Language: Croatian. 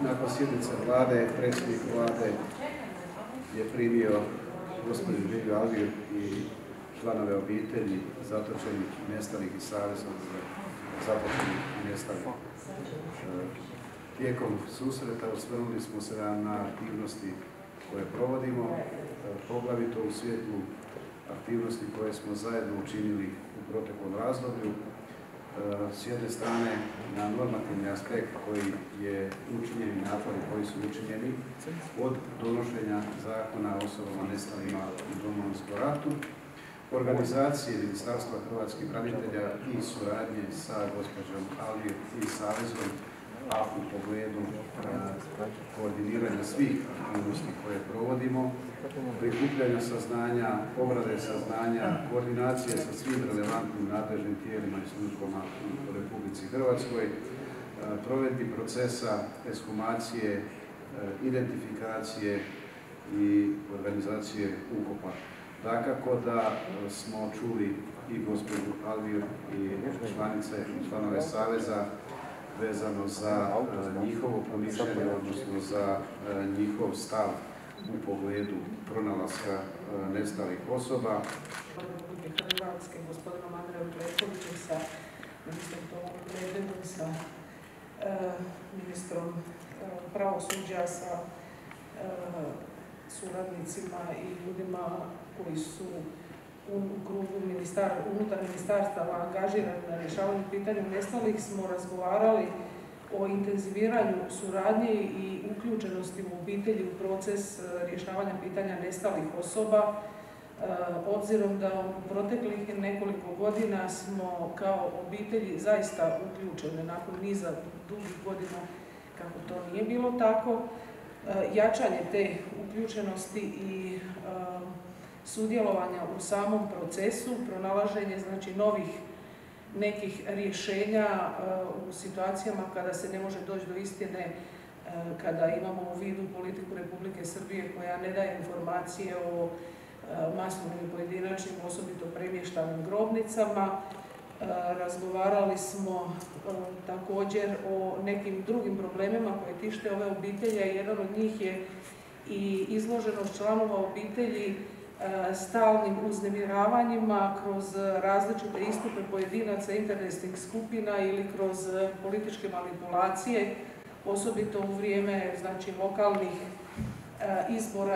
Nakon sjednice vlade, predsjednik vlade je primio gospođu Liliju Alvir i članove obitelji zatočenih i nestalih i Savezom za zatočenih i nestalih. Tijekom susreta osvrnuli smo se na aktivnosti koje provodimo, poglavito u svjetlu aktivnosti koje smo zajedno učinili u proteklom razdoblju. S jedne strane na normativni aspekt koji je učinjen i napori koji su učinjeni od donošenja zakona o osobama nestalima u Domovinskom ratu, organizacije Ministarstva hrvatskih branitelja i suradnje sa gospođom Alvir i Savezom, a u pogledu koordiniranja svih aktivnosti koje provodimo, prikupljanja saznanja, obrade saznanja, koordinacije sa svim relevantnim nadležnim tijelima i službama u Republici Hrvatskoj, provedbi procesa ekshumacije, identifikacije i organizacije ukopa. Dakako da smo čuli i gospođu Alvir i članice i članove Saveza vezano za njihovo promišljanje, odnosno za njihov stav u pogledu pronalaska nestalih osoba. Republike Hrvatske, gospodinom Andrejom Plenkovićem, sa ministrom Tomom Medenom, sa ministrom pravosuđa, sa suradnicima i ljudima koji su u krugu unutar ministarstava angažirani na rješavanju pitanja nestalih, smo razgovarali o intenziviranju suradnje i uključenosti u obitelji u proces rješavanja pitanja nestalih osoba, obzirom da u proteklih nekoliko godina smo kao obitelji zaista uključene nakon niza dugih godina kako to nije bilo tako. Jačanje te uključenosti i sudjelovanja u samom procesu, pronalaženje znači novih nekih rješenja u situacijama kada se ne može doći do istine, kada imamo u vidu politiku Republike Srbije koja ne daje informacije o masovnim i pojedinačnim, osobito premještanim grobnicama. Razgovarali smo također o nekim drugim problemima koje tište ove obitelji, a jedan od njih je i izloženost članova obitelji stalnim uznemiravanjima kroz različite istupe pojedinaca, interesnih skupina ili kroz političke manipulacije, osobito u vrijeme znači, lokalnih izbora